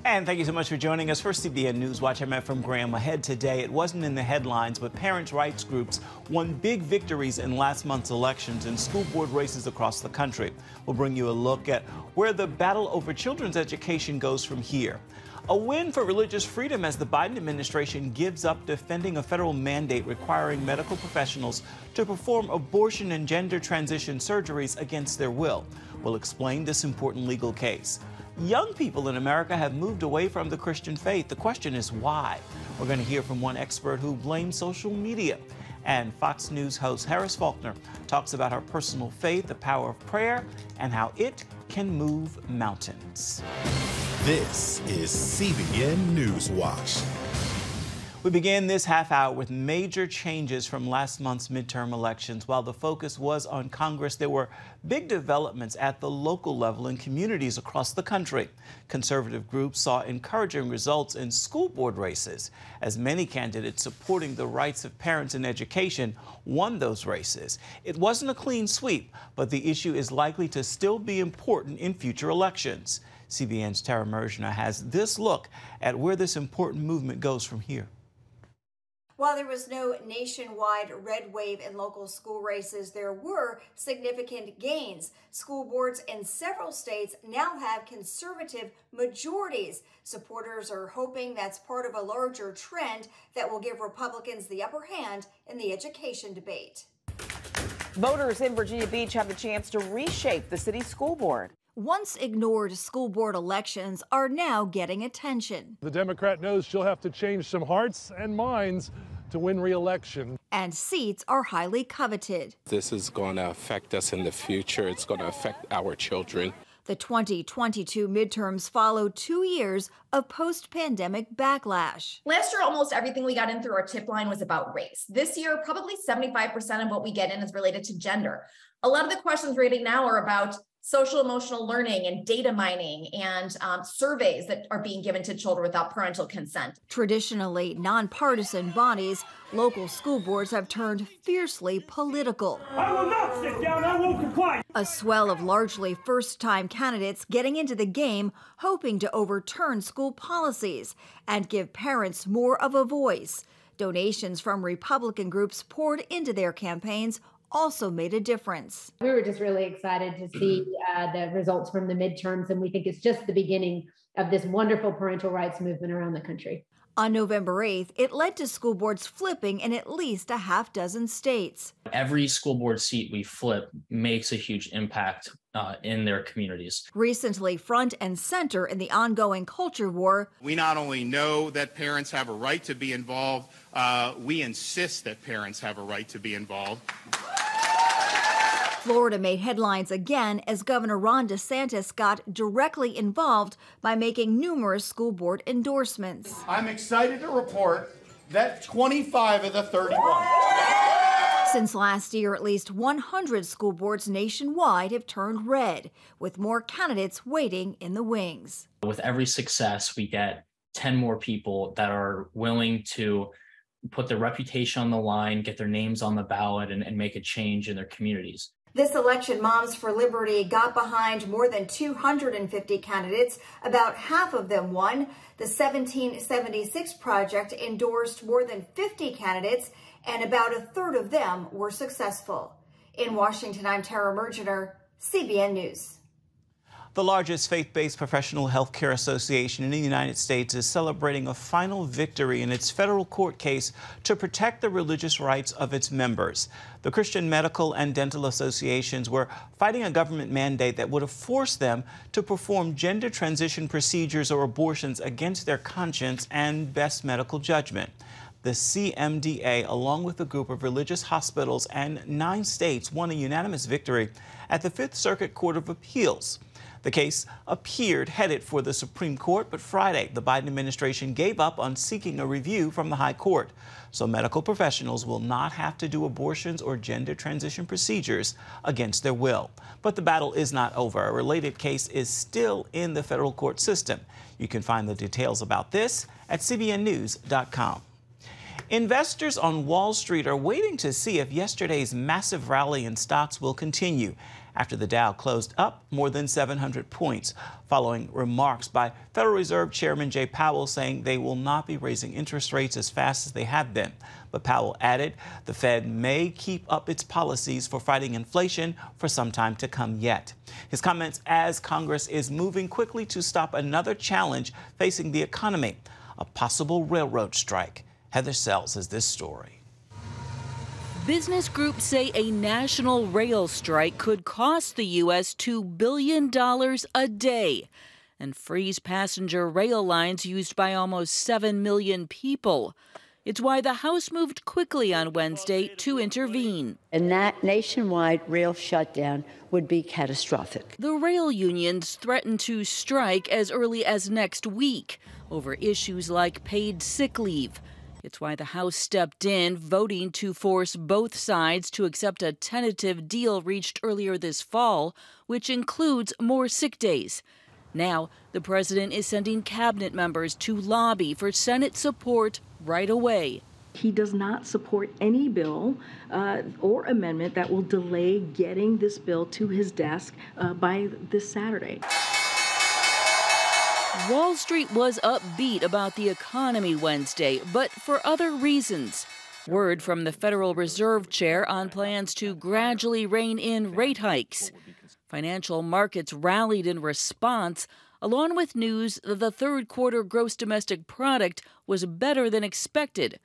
And thank you so much for joining us for CBN NewsWatch. I'm from Graham. Ahead today, it wasn't in the headlines, but parents' rights groups won big victories in last month's elections in school board races across the country. We'll bring you a look at where the battle over children's education goes from here. A win for religious freedom as the Biden administration gives up defending a federal mandate requiring medical professionals to perform abortion and gender transition surgeries against their will. We'll explain this important legal case. Young people in America have moved away from the Christian faith. The question is why? We're going to hear from one expert who blames social media. And Fox News host Harris Faulkner talks about her personal faith, the power of prayer, and how it can move mountains. This is CBN NewsWatch. We begin this half hour with major changes from last month's midterm elections. While the focus was on Congress, there were big developments at the local level in communities across the country. Conservative groups saw encouraging results in school board races, as many candidates supporting the rights of parents in education won those races. It wasn't a clean sweep, but the issue is likely to still be important in future elections. CBN's Tara Mergener has this look at where this important movement goes from here. While there was no nationwide red wave in local school races, there were significant gains. School boards in several states now have conservative majorities. Supporters are hoping that's part of a larger trend that will give Republicans the upper hand in the education debate. Voters in Virginia Beach have the chance to reshape the city's school board. Once ignored school board elections are now getting attention. The Democrat knows she'll have to change some hearts and minds to win re-election. And seats are highly coveted. This is going to affect us in the future. It's going to affect our children. The 2022 midterms follow 2 years of post-pandemic backlash. Last year, almost everything we got in through our tip line was about race. This year, probably 75% of what we get in is related to gender. A lot of the questions we're getting now are about social emotional learning and data mining and surveys that are being given to children without parental consent. Traditionally nonpartisan bodies, local school boards have turned fiercely political. I will not sit down, I won't comply. A swell of largely first-time candidates getting into the game, hoping to overturn school policies and give parents more of a voice. Donations from Republican groups poured into their campaigns also made a difference. We were just really excited to see the results from the midterms, and we think it's just the beginning of this wonderful parental rights movement around the country. On November 8th, it led to school boards flipping in at least a half dozen states. Every school board seat we flip makes a huge impact in their communities. Recently front and center in the ongoing culture war, we not only know that parents have a right to be involved, we insist that parents have a right to be involved. Florida made headlines again as Governor Ron DeSantis got directly involved by making numerous school board endorsements. I'm excited to report that 25 of the 31. Since last year, at least 100 school boards nationwide have turned red, with more candidates waiting in the wings. With every success, we get 10 more people that are willing to put their reputation on the line, get their names on the ballot, and make a change in their communities. This election, Moms for Liberty got behind more than 250 candidates. About half of them won. The 1776 Project endorsed more than 50 candidates, and about a third of them were successful. In Washington, I'm Tara Mergener, CBN News. The largest faith-based professional healthcare association in the United States is celebrating a final victory in its federal court case to protect the religious rights of its members. The Christian Medical and Dental Associations were fighting a government mandate that would have forced them to perform gender transition procedures or abortions against their conscience and best medical judgment. The CMDA, along with a group of religious hospitals and 9 states, won a unanimous victory at the Fifth Circuit Court of Appeals. The case appeared headed for the Supreme Court, but Friday, the Biden administration gave up on seeking a review from the High Court. So medical professionals will not have to do abortions or gender transition procedures against their will. But the battle is not over. A related case is still in the federal court system. You can find the details about this at cbnnews.com. Investors on Wall Street are waiting to see if yesterday's massive rally in stocks will continue after the Dow closed up more than 700 points, following remarks by Federal Reserve Chairman Jay Powell saying they will not be raising interest rates as fast as they have been. But Powell added the Fed may keep up its policies for fighting inflation for some time to come yet. His comments as Congress is moving quickly to stop another challenge facing the economy, a possible railroad strike. Heather Sells has this story. Business groups say a national rail strike could cost the U.S. $2 billion a day and freeze passenger rail lines used by almost 7 million people. It's why the House moved quickly on Wednesday to intervene. And that nationwide rail shutdown would be catastrophic. The rail unions threaten to strike as early as next week over issues like paid sick leave. It's why the House stepped in, voting to force both sides to accept a tentative deal reached earlier this fall, which includes more sick days. Now, the president is sending cabinet members to lobby for Senate support right away. He does not support any bill or amendment that will delay getting this bill to his desk by this Saturday. Wall Street was upbeat about the economy Wednesday, but for other reasons. Word from the Federal Reserve Chair on plans to gradually rein in rate hikes. Financial markets rallied in response, along with news that the third quarter gross domestic product was better than expected,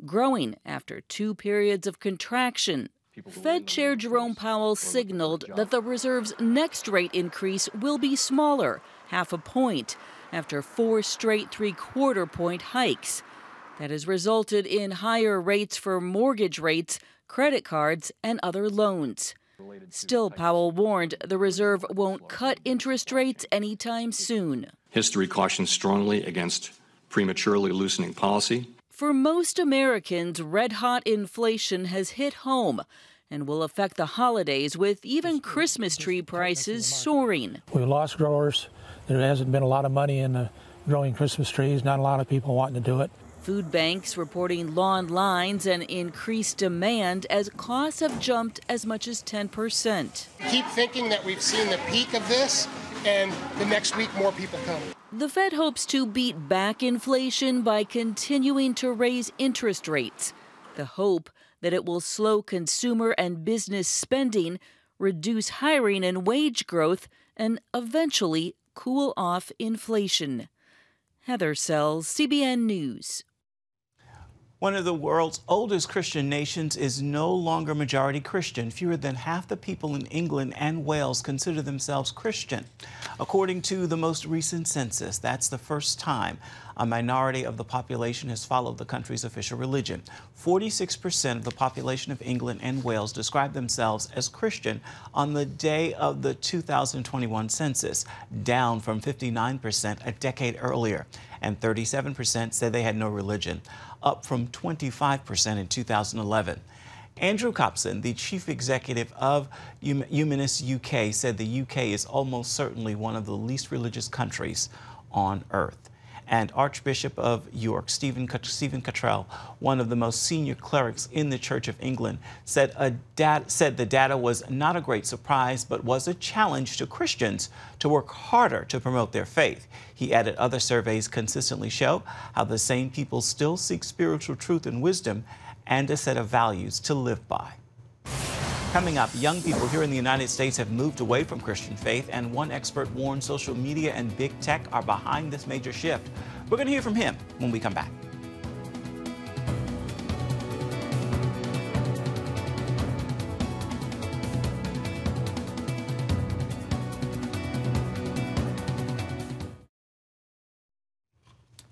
growing after 2 periods of contraction. Fed Chair Jerome Powell signaled that the Reserve's next rate increase will be smaller, 0.5 point, after 4 straight 3/4 point hikes. That has resulted in higher rates for mortgage rates, credit cards, and other loans. Still, Powell warned the Reserve won't cut interest rates anytime soon. History cautions strongly against prematurely loosening policy. For most Americans, red-hot inflation has hit home and will affect the holidays, with even Christmas tree prices soaring. We lost growers. There hasn't been a lot of money in growing Christmas trees, not a lot of people wanting to do it. Food banks reporting long lines and increased demand as costs have jumped as much as 10%. Keep thinking that we've seen the peak of this, and the next week more people come. The Fed hopes to beat back inflation by continuing to raise interest rates. The hope that it will slow consumer and business spending, reduce hiring and wage growth, and eventually cool off inflation. Heather Sells, CBN News. One of the world's oldest Christian nations is no longer majority Christian. Fewer than half the people in England and Wales consider themselves Christian. According to the most recent census, that's the first time a minority of the population has followed the country's official religion. 46% of the population of England and Wales describe themselves as Christian on the day of the 2021 census, down from 59% a decade earlier. And 37% said they had no religion, up from 25% in 2011. Andrew Copson, the chief executive of Humanist UK, said the UK is almost certainly one of the least religious countries on earth. And Archbishop of York, Stephen Cottrell, one of the most senior clerics in the Church of England, said the data was not a great surprise, but was a challenge to Christians to work harder to promote their faith. He added other surveys consistently show how the same people still seek spiritual truth and wisdom and a set of values to live by. Coming up, young people here in the United States have moved away from Christian faith, and one expert warns social media and big tech are behind this major shift. We're going to hear from him when we come back.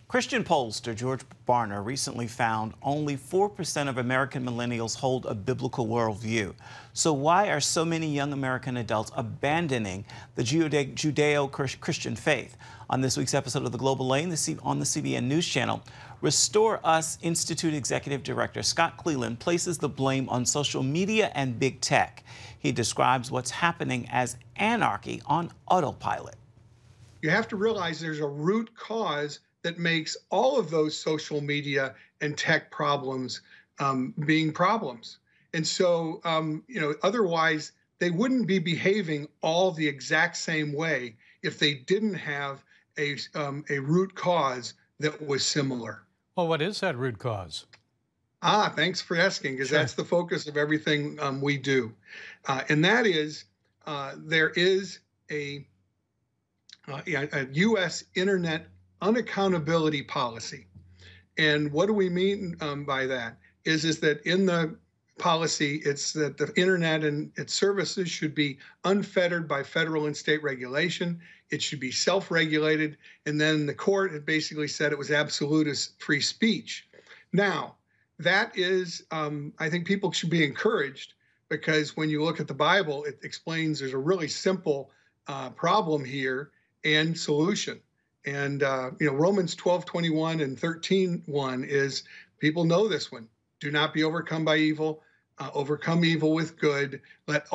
Christian pollster George Barner recently found only 4% of American millennials hold a biblical worldview. So why are so many young American adults abandoning the Judeo-Christian faith? On this week's episode of The Global Lane on the CBN News Channel, Restore Us Institute Executive Director Scott Cleland places the blame on social media and big tech. He describes what's happening as anarchy on autopilot. You have to realize there's a root cause that makes all of those social media and tech problems being problems. And so, otherwise they wouldn't be behaving all the exact same way if they didn't have a root cause that was similar. Well, what is that root cause? Thanks for asking, because that's the focus of everything we do. And that is, there is a U.S. Internet unaccountability policy. And what do we mean by that? Is that in the policy, it's that the Internet and its services should be unfettered by federal and state regulation. It should be self-regulated. And then the court had basically said it was absolutist free speech. Now, that is, I think people should be encouraged, because when you look at the Bible, it explains there's a really simple problem here and solution. And, Romans 12:21 and 13:1 is, people know this one. Do not be overcome by evil, overcome evil with good. Let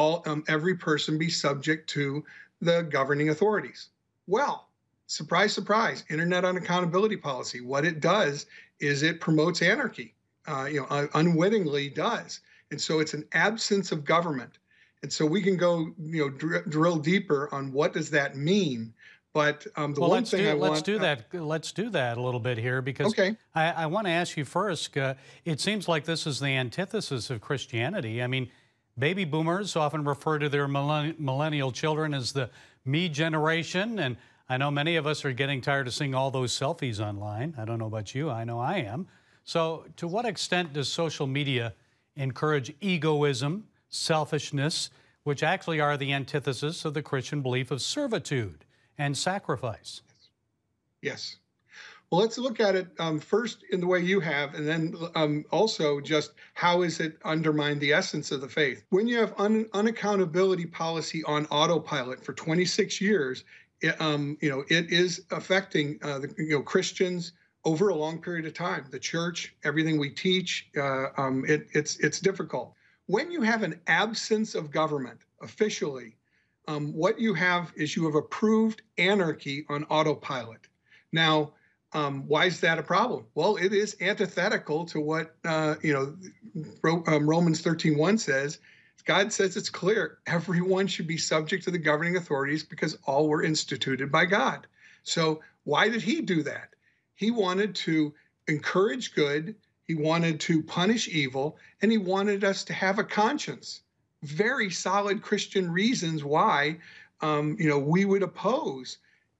every person be subject to the governing authorities. Well, surprise, surprise, Internet unaccountability policy. What it does is it promotes anarchy. Unwittingly does. And so it's an absence of government. And so we can go, drill deeper on what does that mean. But let's do that a little bit here, because I want to ask you first. It seems like this is the antithesis of Christianity. I mean, baby boomers often refer to their millennial children as the me generation, and I know many of us are getting tired of seeing all those selfies online. I don't know about you. I know I am. So to what extent does social media encourage egoism, selfishness, which actually are the antithesis of the Christian belief of servitude and sacrifice? Yes. Well, let's look at it first in the way you have, and then also just how is it undermined the essence of the faith. When you have unaccountability policy on autopilot for 26 years, it is affecting Christians over a long period of time. The church, everything we teach, it's difficult. When you have an absence of government officially, what you have is you have approved anarchy on autopilot. Now, why is that a problem? Well, it is antithetical to what Romans 13:1 says. God says it's clear. Everyone should be subject to the governing authorities because all were instituted by God. So why did he do that? He wanted to encourage good, he wanted to punish evil, and he wanted us to have a conscience. Very solid Christian reasons why, we would oppose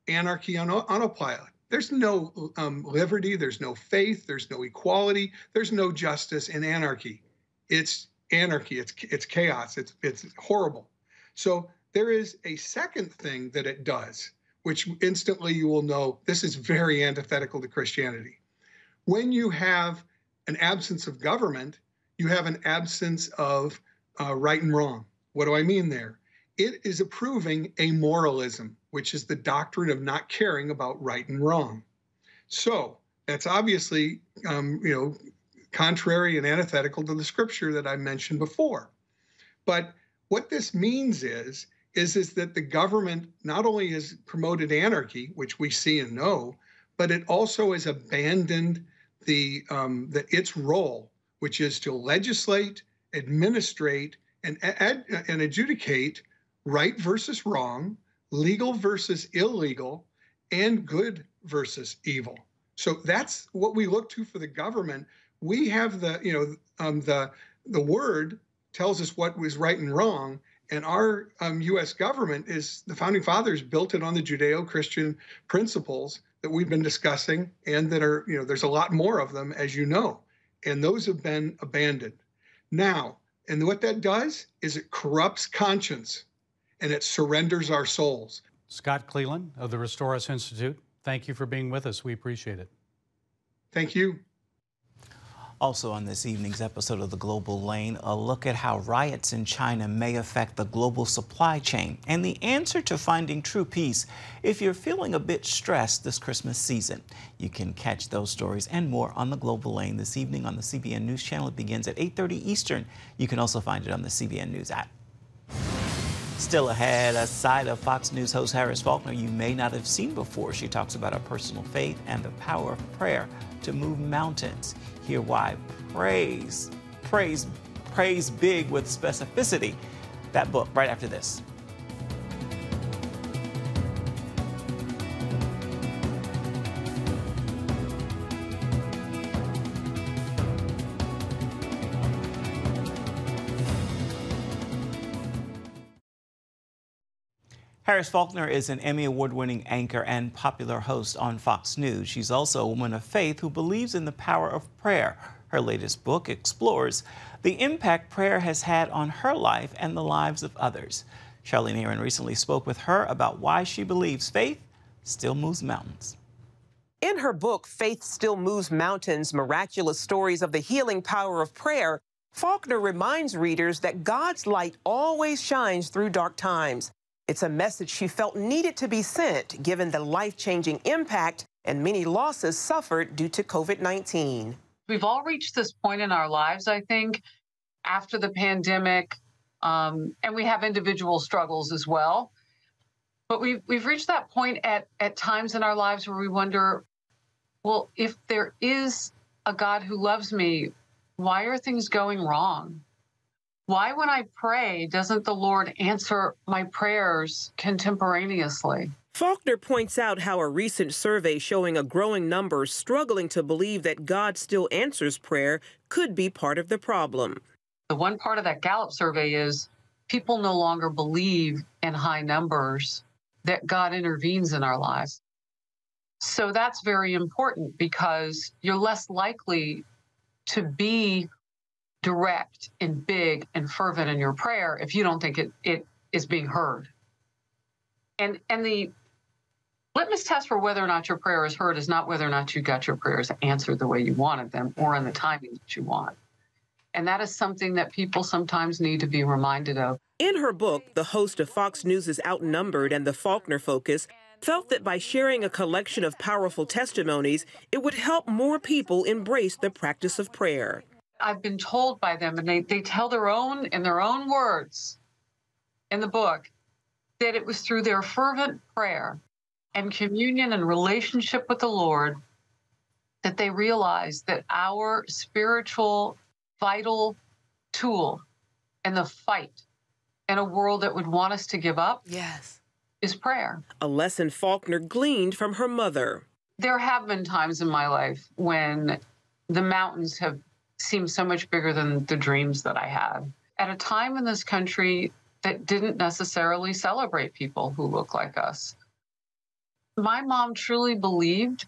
anarchy on autopilot. There's no liberty, there's no faith, there's no equality, there's no justice in anarchy. It's anarchy, it's chaos, it's horrible. So there is a second thing that it does, which instantly you will know this is very antithetical to Christianity. When you have an absence of government, you have an absence of right and wrong. What do I mean there? It is approving amoralism, which is the doctrine of not caring about right and wrong. So that's obviously, contrary and antithetical to the scripture that I mentioned before. But what this means is that the government not only has promoted anarchy, which we see and know, but it also has abandoned its role, which is to legislate, administrate, and adjudicate right versus wrong, legal versus illegal, and good versus evil. So that's what we look to for the government. We have the word tells us what was right and wrong. And our U.S. government is, the founding fathers built it on the Judeo-Christian principles that we've been discussing, and that are, there's a lot more of them, as you know, and those have been abandoned. Now, and what that does is it corrupts conscience and it surrenders our souls. Scott Cleland of the Restore Us Institute, thank you for being with us. We appreciate it. Thank you. Also on this evening's episode of The Global Lane, a look at how riots in China may affect the global supply chain and the answer to finding true peace if you're feeling a bit stressed this Christmas season. You can catch those stories and more on The Global Lane this evening on the CBN News Channel. It begins at 8:30 Eastern. You can also find it on the CBN News app. Still ahead, a side of Fox News host Harris Faulkner you may not have seen before. She talks about her personal faith and the power of prayer to move mountains. Hear why praise big with specificity that book right after this. Harris Faulkner is an Emmy Award-winning anchor and popular host on Fox News. She's also a woman of faith who believes in the power of prayer. Her latest book explores the impact prayer has had on her life and the lives of others. Charlene Aaron recently spoke with her about why she believes faith still moves mountains. In her book, Faith Still Moves Mountains, Miraculous Stories of the Healing Power of Prayer, Faulkner reminds readers that God's light always shines through dark times. It's a message she felt needed to be sent, given the life-changing impact and many losses suffered due to COVID-19. We've all reached this point in our lives, I think, after the pandemic, and we have individual struggles as well. But we've reached that point at times in our lives where we wonder, well, if there is a God who loves me, why are things going wrong? Why, when I pray, doesn't the Lord answer my prayers contemporaneously? Faulkner points out how a recent survey showing a growing number struggling to believe that God still answers prayer could be part of the problem. The one part of that Gallup survey is people no longer believe in high numbers that God intervenes in our lives. So that's very important because you're less likely to be direct and big and fervent in your prayer if you don't think it is being heard. And the litmus test for whether or not your prayer is heard is not whether or not you got your prayers answered the way you wanted them or in the timing that you want. And that is something that people sometimes need to be reminded of. In her book, the host of Fox News' Outnumbered and the Faulkner Focus felt that by sharing a collection of powerful testimonies, it would help more people embrace the practice of prayer. I've been told by them, and they tell in their own words in the book, that it was through their fervent prayer and communion and relationship with the Lord that they realized that our spiritual, vital tool in the fight in a world that would want us to give up is prayer. A lesson Faulkner gleaned from her mother. There have been times in my life when the mountains have seemed so much bigger than the dreams that I had. At a time in this country that didn't necessarily celebrate people who look like us. My mom truly believed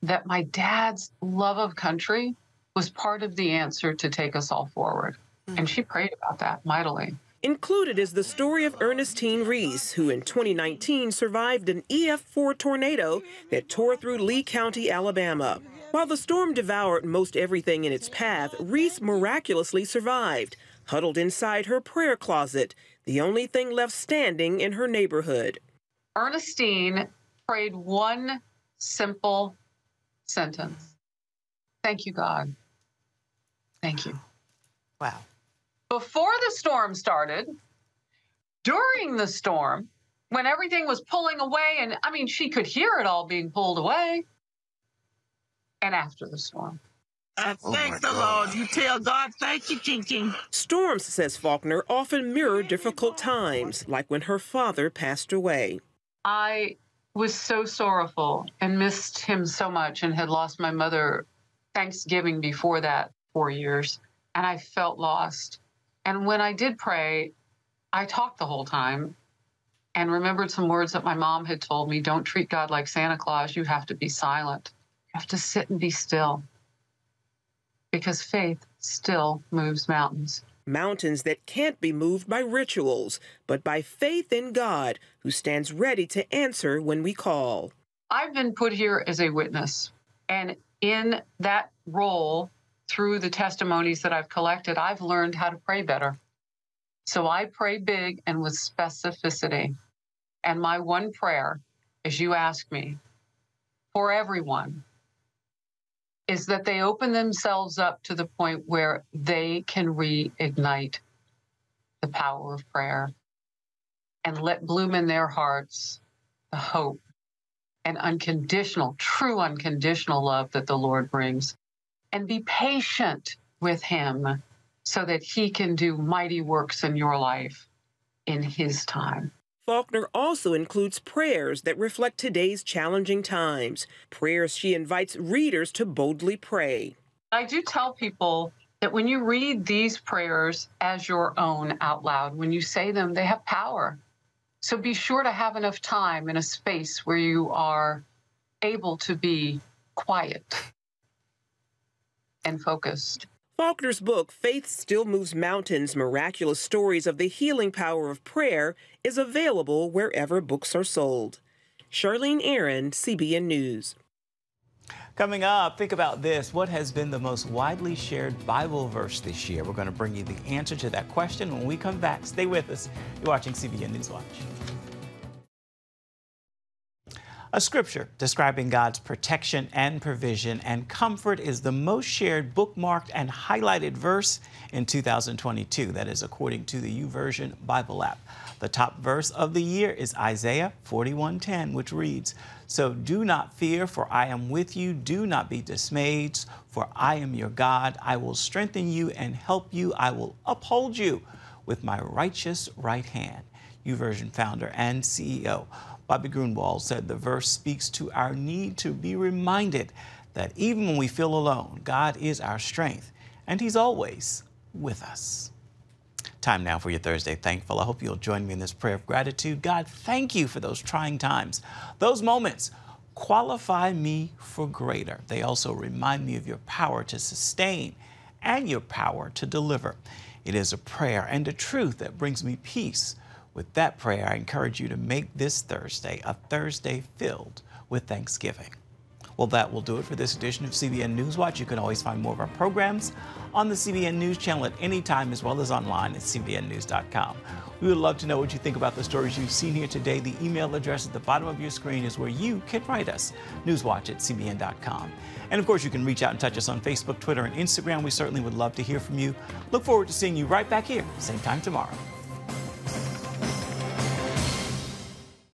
that my dad's love of country was part of the answer to take us all forward. And she prayed about that mightily. Included is the story of Ernestine Reese, who in 2019 survived an EF4 tornado that tore through Lee County, Alabama. While the storm devoured most everything in its path, Reese miraculously survived, huddled inside her prayer closet, the only thing left standing in her neighborhood. Ernestine prayed one simple sentence. Thank you, God. Thank you. Wow. Before the storm started, during the storm, when everything was pulling away, and I mean, she could hear it all being pulled away, and after the storm. I thank the Lord. You tell God, thank you, King King. Storms, says Faulkner, often mirror difficult times, like when her father passed away. I was so sorrowful and missed him so much and had lost my mother Thanksgiving before that 4 years, and I felt lost. And when I did pray, I talked the whole time and remembered some words that my mom had told me. Don't treat God like Santa Claus. You have to be silent. You have to sit and be still. Because faith still moves mountains. Mountains that can't be moved by rituals, but by faith in God, who stands ready to answer when we call. I've been put here as a witness. And in that role, through the testimonies that I've collected, I've learned how to pray better. So I pray big and with specificity. And my one prayer, as you ask me, for everyone, is that they open themselves up to the point where they can reignite the power of prayer and let bloom in their hearts the hope and unconditional, true unconditional love that the Lord brings. And be patient with him so that he can do mighty works in your life in His time. Faulkner also includes prayers that reflect today's challenging times, prayers she invites readers to boldly pray. I do tell people that when you read these prayers as your own out loud, when you say them, they have power. So be sure to have enough time in a space where you are able to be quiet and focused. Faulkner's book, Faith Still Moves Mountains, Miraculous Stories of the Healing Power of Prayer, is available wherever books are sold. Charlene Aaron, CBN News. Coming up, think about this. What has been the most widely shared Bible verse this year? We're going to bring you the answer to that question when we come back. Stay with us. You're watching CBN NewsWatch. A scripture describing God's protection and provision and comfort is the most shared, bookmarked, and highlighted verse in 2022. That is according to the YouVersion Bible app. The top verse of the year is Isaiah 41:10, which reads, "So do not fear, for I am with you. Do not be dismayed, for I am your God. I will strengthen you and help you. I will uphold you with my righteous right hand." YouVersion founder and CEO Bobby Grunwald said the verse speaks to our need to be reminded that even when we feel alone, God is our strength, and He's always with us. Time now for your Thursday Thankful. I hope you'll join me in this prayer of gratitude. God, thank you for those trying times. Those moments qualify me for greater. They also remind me of your power to sustain and your power to deliver. It is a prayer and a truth that brings me peace. With that prayer, I encourage you to make this Thursday a Thursday filled with Thanksgiving. Well, that will do it for this edition of CBN NewsWatch. You can always find more of our programs on the CBN News Channel at any time, as well as online at cbnnews.com. We would love to know what you think about the stories you've seen here today. The email address at the bottom of your screen is where you can write us, newswatch@cbn.com. And of course, you can reach out and touch us on Facebook, Twitter, and Instagram. We certainly would love to hear from you. Look forward to seeing you right back here, same time tomorrow.